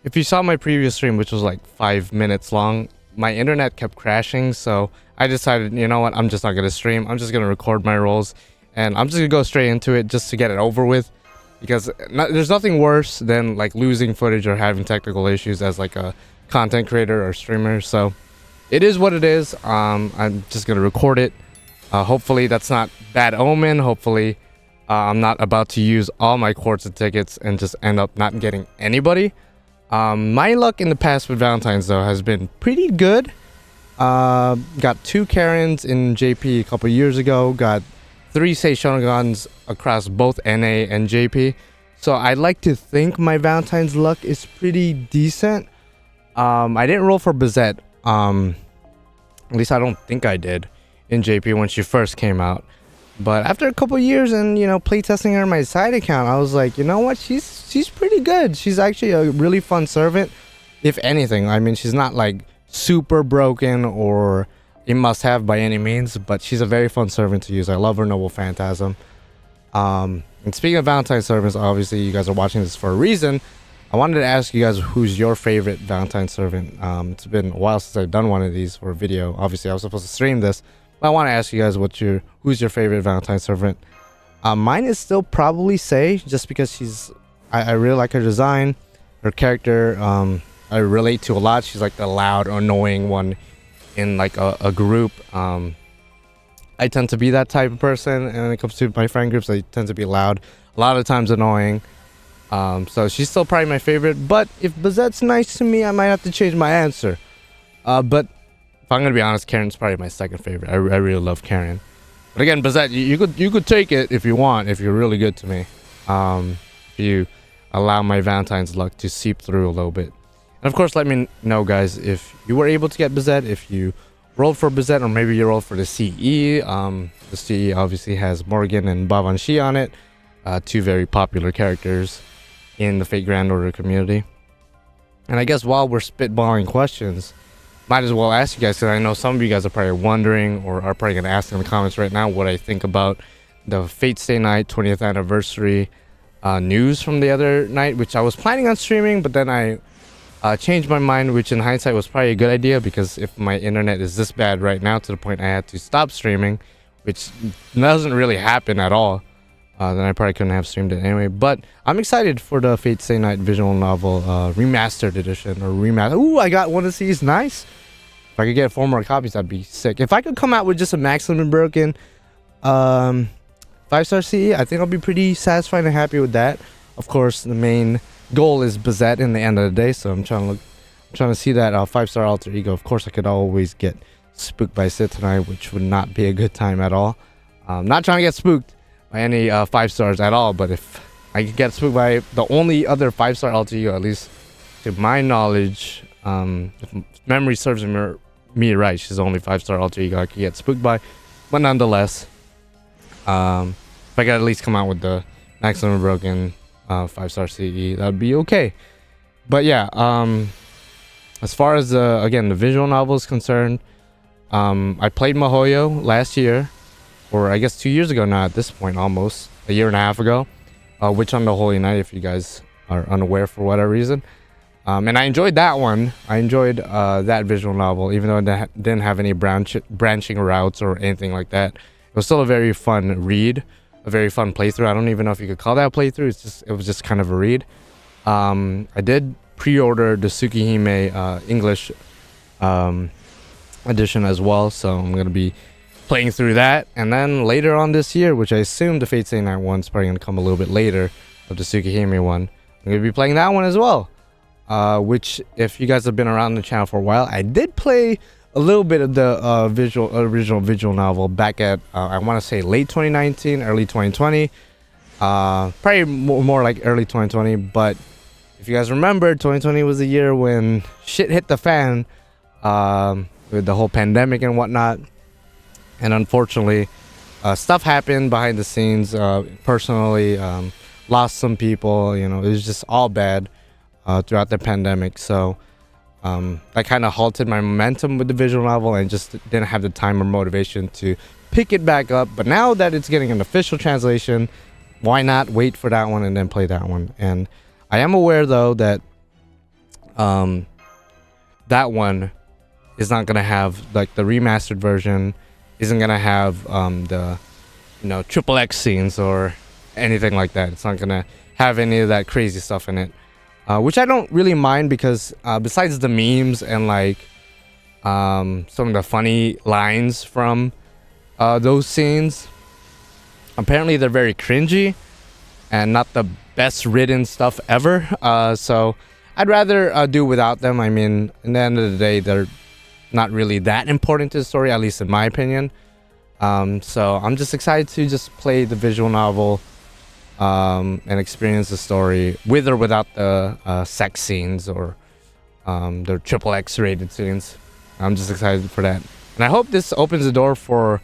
if you saw my previous stream, which was like 5 minutes long, my internet kept crashing, so I decided, you know what, I'm just not gonna stream. I'm just gonna record my rolls, and I'm just gonna go straight into it just to get it over with, because there's nothing worse than like losing footage or having technical issues as like a content creator or streamer. So it is what it is. I'm just gonna record it. Hopefully that's not bad omen. Hopefully I'm not about to use all my quartz and tickets and just end up not getting anybody. My luck in the past with Valentine's though has been pretty good. Got 2 Karens in JP a couple years ago. Got 3 Seishonogans across both NA and JP. So I like to think my Valentine's luck is pretty decent. I didn't roll for Bazett. At least I don't think I did in JP when she first came out. But after a couple years and, you know, playtesting her on my side account, I was like, you know what? She's pretty good. She's actually a really fun servant, if anything. I mean, she's not like super broken or a must-have by any means, but she's a very fun servant to use. I love her Noble Phantasm. And speaking of Valentine servants, obviously you guys are watching this for a reason. I wanted to ask you guys who's your favorite Valentine servant. It's been a while since I've done one of these for a video. Obviously I was supposed to stream this, but I want to ask you guys who's your favorite Valentine servant. Mine is still probably Sei, just because I really like her design, her character. I relate to a lot. She's like the loud, annoying one in like a group. I tend to be that type of person, and when it comes to my friend groups, I tend to be loud, a lot of times annoying. So she's still probably my favorite, but if Bazett's nice to me, I might have to change my answer. But if I'm gonna be honest, Karen's probably my second favorite. I really love Karen. But again, Bazett, you could take it if you want, if you're really good to me. If you allow my Valentine's luck to seep through a little bit. And of course, let me know, guys, if you were able to get Bazett, if you rolled for Bazett, or maybe you rolled for the CE. The CE obviously has Morgan and Bavanshi on it, 2 very popular characters in the Fate Grand Order community. And I guess while we're spitballing questions, might as well ask you guys, because I know some of you guys are probably wondering or are probably going to ask in the comments right now what I think about the Fate Stay Night 20th anniversary news from the other night, which I was planning on streaming, but then I changed my mind, which in hindsight was probably a good idea, because if my internet is this bad right now to the point I had to stop streaming, which doesn't really happen at all, then I probably couldn't have streamed it anyway. But I'm excited for the Fate Stay Night visual novel remastered edition, or remaster. Ooh, I got one of these. Nice. If I could get 4 more copies, that'd be sick. If I could come out with just a maximum broken 5-star CE, I think I'll be pretty satisfied and happy with that. Of course, the main goal is Bazett in the end of the day, so I'm trying to see that 5-star alter ego. Of course, I could always get spooked by Sid tonight, which would not be a good time at all. Not trying to get spooked by any 5 stars at all, but if I could get spooked by the only other 5-star alter ego, at least to my knowledge, if memory serves me right, she's the only 5-star alter ego I could get spooked by. But nonetheless, if I could at least come out with the maximum broken 5-star CE, that'd be okay. But yeah, as far as again the visual novel is concerned, I played Mihoyo last year, or I guess 2 years ago now at this point, almost a year and a half ago, Witch on the Holy Night, if you guys are unaware for whatever reason. And I enjoyed that one. I enjoyed that visual novel, even though it didn't have any branching routes or anything like that. It was still a very fun read, a very fun playthrough. I don't even know if you could call that a playthrough. It was just kind of a read. I did pre-order the Tsukihime English edition as well, so I'm gonna be playing through that. And then later on this year, which I assume the Fate Stay Night one's probably gonna come a little bit later, of the Tsukihime one, I'm gonna be playing that one as well. Which, if you guys have been around the channel for a while, I did play a little bit of the original visual novel back at I want to say late 2019, early 2020, probably more like early 2020. But if you guys remember, 2020 was the year when shit hit the fan with the whole pandemic and whatnot, and unfortunately stuff happened behind the scenes. Personally, lost some people, you know, it was just all bad throughout the pandemic. So I kind of halted my momentum with the visual novel and just didn't have the time or motivation to pick it back up. But now that it's getting an official translation, why not wait for that one and then play that one? And I am aware though that um, that one is not gonna have like the remastered version. Isn't gonna have the triple X scenes or anything like that. It's not gonna have any of that crazy stuff in it, which I don't really mind because besides the memes and like some of the funny lines from those scenes, apparently they're very cringy and not the best written stuff ever. So I'd rather do without them. I mean, in the end of the day, they're not really that important to the story, at least in my opinion. So I'm just excited to just play the visual novel and experience the story with or without the sex scenes or the triple X rated scenes. I'm just excited for that, and I hope this opens the door for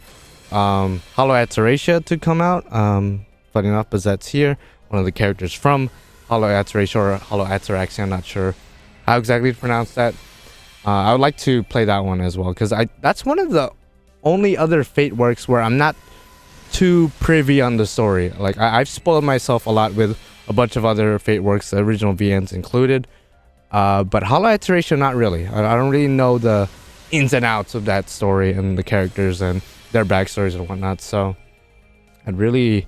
Hollow Ataraxia to come out. Funny enough, Bazett's here, one of the characters from Hollow Ataraxia or Hollow Ataraxia. I'm not sure how exactly to pronounce that. I would like to play that one as well because that's one of the only other Fate works where I'm not too privy on the story. Like I've spoiled myself a lot with a bunch of other Fate works, the original VNs included. But Hollow Ataraxia, not really. I don't really know the ins and outs of that story and the characters and their backstories and whatnot. So I'd really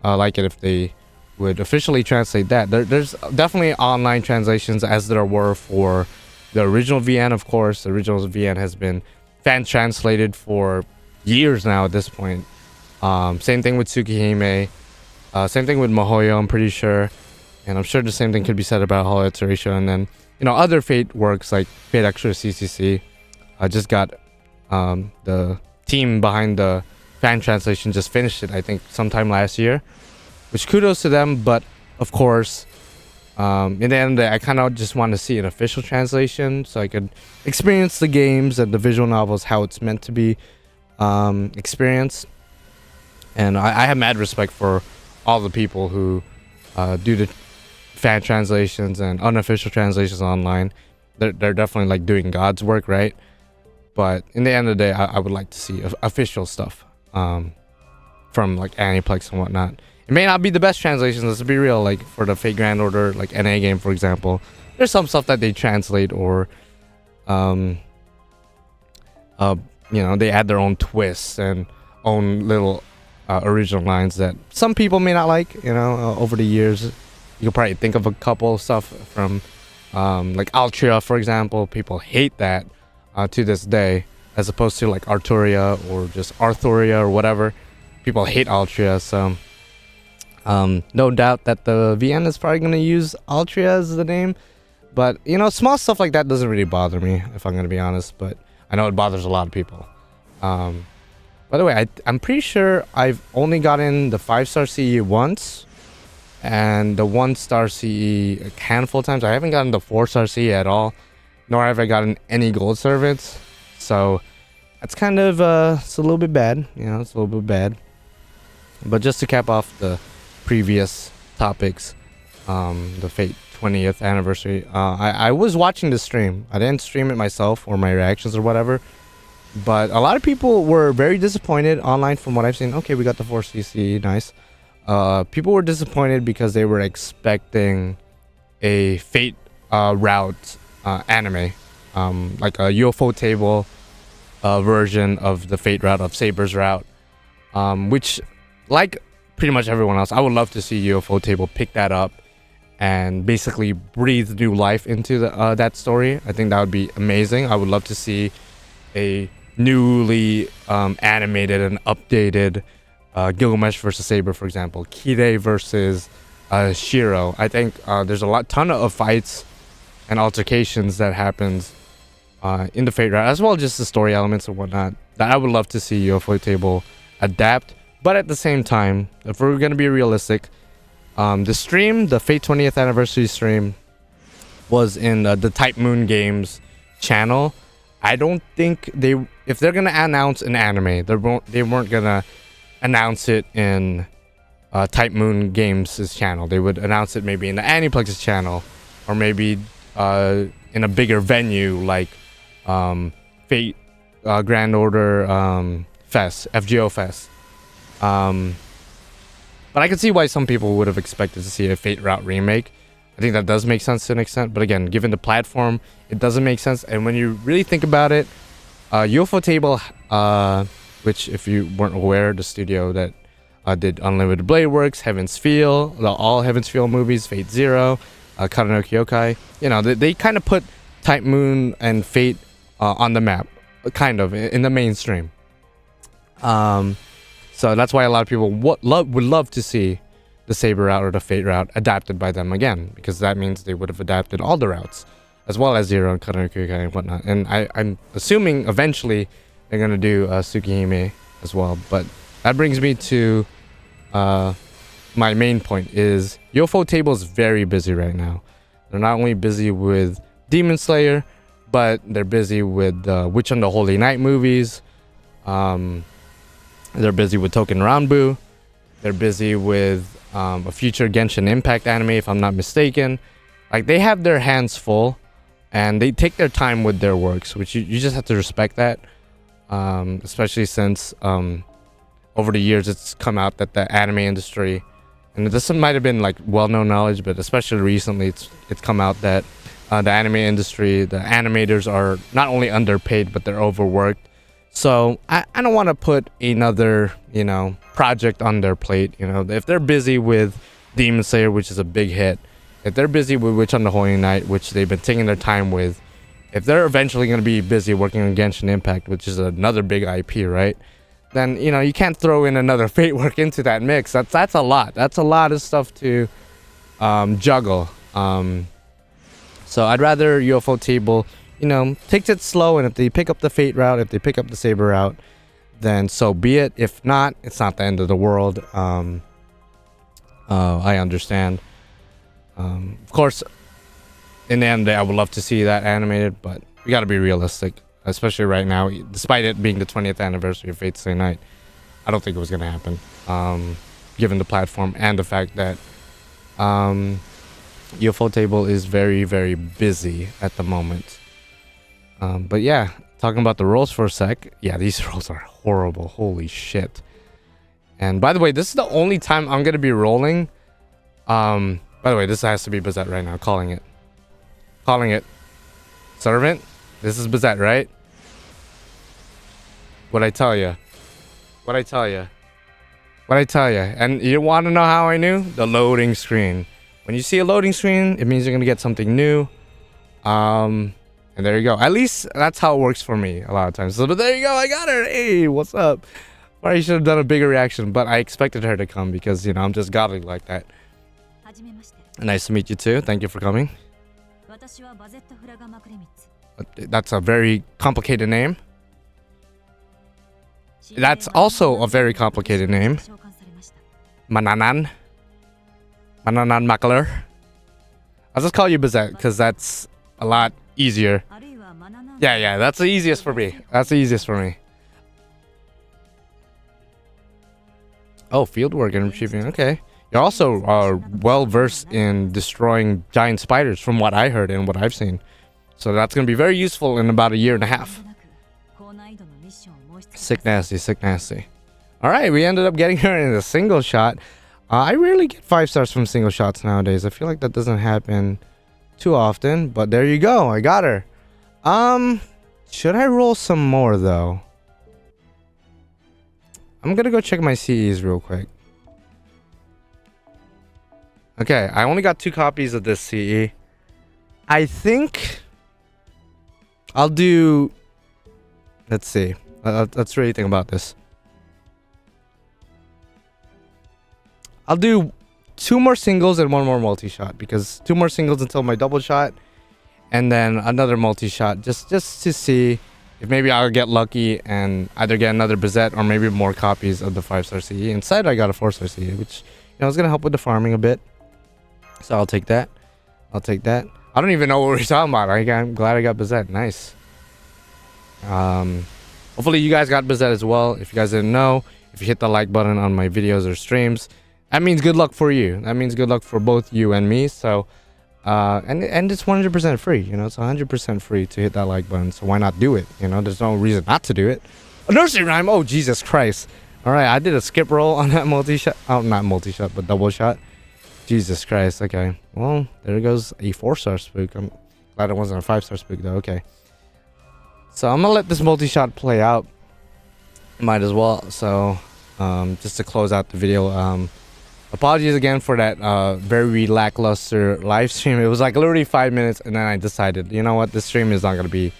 like it if they would officially translate that. There's definitely online translations as there were for the original VN, of course. The original VN has been fan translated for years now at this point. Same thing with Tsukihime. Same thing with Mihoyo, I'm pretty sure. And I'm sure the same thing could be said about Hollow Ataraxia. And then, other Fate works like Fate Extra CCC. I just got the team behind the fan translation just finished it, I think, sometime last year. Which kudos to them, but of course, in the end of the day, I kind of just want to see an official translation so I could experience the games and the visual novels how it's meant to be experienced. And I have mad respect for all the people who do the fan translations and unofficial translations online. They're definitely like doing God's work, right? But in the end of the day, I would like to see official stuff from like Aniplex and whatnot. It may not be the best translations, let's be real, like for the Fate Grand Order, like NA game, for example. There's some stuff that they translate or, they add their own twists and own little original lines that some people may not like, over the years. You could probably think of a couple of stuff from, like Altria, for example. People hate that to this day, as opposed to like Arturia or just Arthuria or whatever. People hate Altria, so... no doubt that the VN is probably going to use Altria as the name, but small stuff like that doesn't really bother me, if I'm going to be honest, but I know it bothers a lot of people. By the way, I'm pretty sure I've only gotten the 5-star CE once and the 1-star CE a handful of times. I haven't gotten the 4-star CE at all, nor have I gotten any gold servants, so that's kind of it's a little bit bad. It's a little bit bad. But just to cap off the previous topics, the Fate 20th anniversary, I was watching the stream. I didn't stream it myself or my reactions or whatever, but a lot of people were very disappointed online from what I've seen. Okay, we got the 4cc, nice. People were disappointed because they were expecting a Fate route anime, like a UFO table version of the Fate route, of Saber's route, which, like pretty much everyone else, I would love to see UFO table pick that up and basically breathe new life into that story. I think that would be amazing. I would love to see a newly animated and updated Gilgamesh versus Saber, for example, Kirei versus Shiro. I think there's a ton of fights and altercations that happens in the Fate route, as well as just the story elements and whatnot, that I would love to see UFO table adapt. But at the same time, if we're going to be realistic, the stream, the Fate 20th anniversary stream, was in the Type Moon Games channel. I don't think if they're going to announce an anime, they weren't going to announce it in Type Moon Games' channel. They would announce it maybe in the Aniplex's channel, or maybe in a bigger venue like Fate Grand Order Fest, FGO Fest. But I can see why some people would have expected to see a Fate route remake. I think that does make sense to an extent, but again, given the platform, it doesn't make sense. And when you really think about it, UFO Table, which if you weren't aware, the studio that did Unlimited Blade Works, Heaven's Feel, all Heaven's Feel movies, Fate Zero, Karanoki Yokai, you know, they kind of put Type Moon and Fate on the map, kind of, in the mainstream. So that's why a lot of people would love to see the Saber route or the Fate route adapted by them again, because that means they would have adapted all the routes, as well as Zero and Karanoki Yokai and whatnot. And I'm assuming eventually they're going to do Tsukihime as well. But that brings me to my main point is UFO Table is very busy right now. They're not only busy with Demon Slayer, but they're busy with Witch on the Holy Night movies. They're busy with Token Ranbu. They're busy with a future Genshin Impact anime, if I'm not mistaken. Like, they have their hands full, and they take their time with their works, which you just have to respect that. Especially since over the years it's come out that the anime industry, and this might have been like well-known knowledge, but especially recently it's come out that the anime industry, the animators are not only underpaid, but they're overworked. So I don't want to put another, you know, project on their plate. You know, if they're busy with Demon Slayer, which is a big hit, if they're busy with Witch on the Holy Night, which they've been taking their time with, if they're eventually going to be busy working on Genshin Impact, which is another big IP, right? Then, you know, you can't throw in another Fate work into that mix. That's a lot. That's a lot of stuff to juggle. So I'd rather UFO Table, you know, takes it slow, and if they pick up the Fate route, if they pick up the Saber route, then so be it. If not, it's not the end of the world. I understand. Of course, in the end of the day, I would love to see that animated, but we got to be realistic, especially right now. Despite it being the 20th anniversary of Fate Stay Night, I don't think it was going to happen, given the platform and the fact that UFO Table is very, very busy at the moment. But yeah, talking about the rolls for a sec. Yeah, these rolls are horrible. Holy shit. And by the way, this is the only time I'm going to be rolling. By the way, this has to be Bazett right now. Calling it. Calling it. Servant. This is Bazett, right? What'd I tell you? What'd I tell you? What'd I tell you? And you want to know how I knew? The loading screen. When you see a loading screen, it means you're going to get something new. And there you go. At least that's how it works for me a lot of times. So, but there you go. I got her. Hey, what's up? Probably should have done a bigger reaction, but I expected her to come because, you know, I'm just godly like that. Nice to meet you too. Thank you for coming. That's a very complicated name. That's also a very complicated name. Manannan. Manannan Makler. I'll just call you Bazett because that's a lot easier. Yeah, that's the easiest for me. That's the easiest for me. Oh, fieldwork and retrieving. Okay. You're also well versed in destroying giant spiders, from what I heard and what I've seen. So that's going to be very useful in about a year and a half. Sick nasty, sick nasty. Alright, we ended up getting her in a single shot. I rarely get 5 stars from single shots nowadays. I feel like that doesn't happen too often, but there you go. I got her. Should I roll some more though? I'm gonna go check my CEs real quick. Okay, I only got 2 copies of this CE. I think I'll do... Let's see. Let's really think about this. I'll do 2 more singles and 1 more multi-shot, because 2 more singles until my double shot, and then another multi-shot just to see if maybe I'll get lucky and either get another Bazett or maybe more copies of the 5-star CE. Instead, I got a 4-star CE, which, you know, is gonna help with the farming a bit. So I'll take that. I'll take that. I don't even know what we're talking about. I'm glad I got Bazett. Nice. Hopefully you guys got Bazett as well. If you guys didn't know, if you hit the like button on my videos or streams, that means good luck for you. That means good luck for both you and me. So, and it's 100% free. You know, it's 100% free to hit that like button. So why not do it? You know, there's no reason not to do it. A nursery rhyme. Oh, Jesus Christ. All right, I did a skip roll on that multi-shot. Oh, not multi-shot, but double shot. Jesus Christ. Okay. Well, there goes a 4-star spook. I'm glad it wasn't a 5-star spook though. Okay. So I'm gonna let this multi-shot play out. Might as well. So just to close out the video, apologies again for that very lackluster live stream. It was like literally 5 minutes, and then I decided, you know what, this stream is not gonna be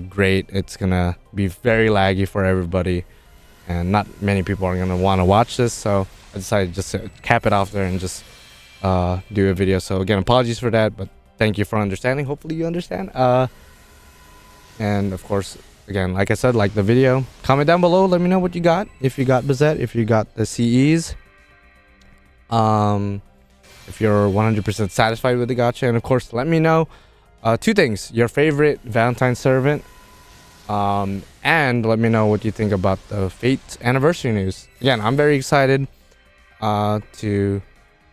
great. It's gonna be very laggy for everybody, and not many people are gonna want to watch this. So I decided just to cap it off there and just do a video. So again, apologies for that, but thank you for understanding. Hopefully you understand. And of course, again, like I said, like the video, comment down below, let me know what you got. If you got Bazett, if you got the CEs, if you're 100% satisfied with the gacha, and of course let me know 2 things: your favorite Valentine servant, and let me know what you think about the Fate anniversary news. Again, I'm very excited to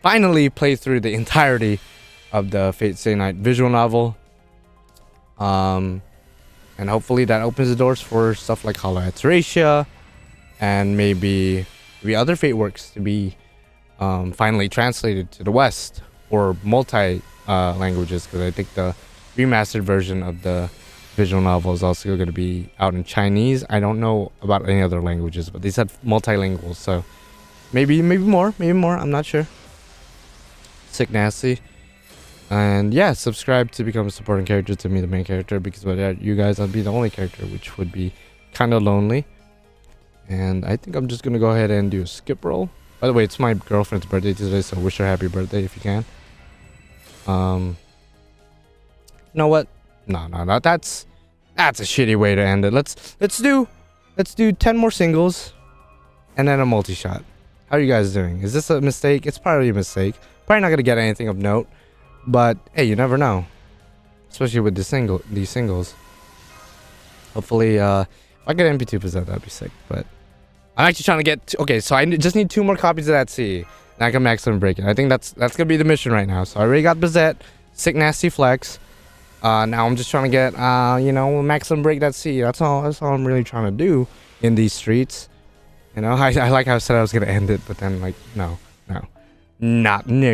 finally play through the entirety of the Fate Stay Night visual novel, and hopefully that opens the doors for stuff like Hollow Atarasia and maybe other Fate works to be finally translated to the West or multi languages, because I think the remastered version of the visual novel is also going to be out in Chinese. I don't know about any other languages, but they said multilingual, so maybe more, I'm not sure. Sick nasty. And yeah, subscribe to become a supporting character to me, the main character, because without you guys I'd be the only character, which would be kind of lonely. And I think I'm just gonna go ahead and do a skip roll. By the way, it's my girlfriend's birthday today, so wish her happy birthday if you can. You know what? No, that's a shitty way to end it. Let's do 10 more singles and then a multi-shot. How are you guys doing? Is this a mistake? It's probably a mistake. Probably not gonna get anything of note, but hey, you never know. Especially with these singles. Hopefully, if I get MP2 Bazett, that'd be sick. But I'm actually trying to get okay, so I just need 2 more copies of that C, and I can maximum break it. I think that's gonna be the mission right now. So I already got Bazett, sick nasty flex. Now I'm just trying to get you know, maximum break that C. That's all I'm really trying to do in these streets. You know, I like how I said I was gonna end it, but then like no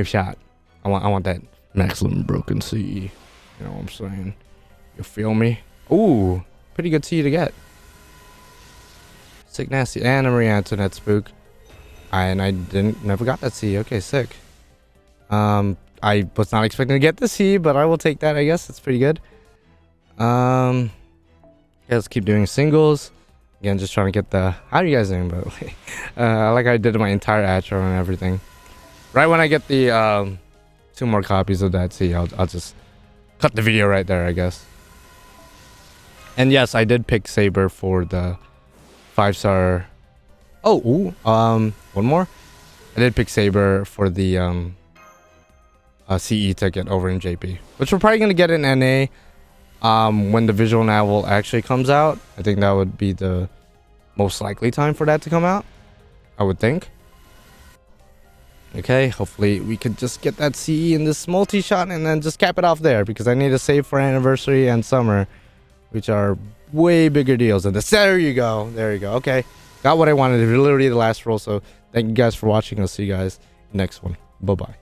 shot. I want that maximum broken C. You know what I'm saying? You feel me? Ooh, pretty good C to get. Sick nasty. And a Marie Antoinette spook. I never got that C. Okay, sick. I was not expecting to get the C, but I will take that, I guess. That's pretty good. Yeah, let's keep doing singles. Again, just trying to get the... How are you guys doing, by the way? Like I did my entire outro and everything. Right when I get the 2 more copies of that C, I'll just cut the video right there, I guess. And yes, I did pick Saber for the 5-star... Oh, ooh, one more. I did pick Saber for the CE ticket over in JP, which we're probably gonna get in NA when the visual novel actually comes out. I think that would be the most likely time for that to come out, I would think. Okay, hopefully we could just get that CE in this multi-shot and then just cap it off there, because I need to save for anniversary and summer, which are way bigger deals than this. There you go. Okay, got what I wanted. Literally the last roll. So thank you guys for watching. I'll see you guys next one. Bye bye.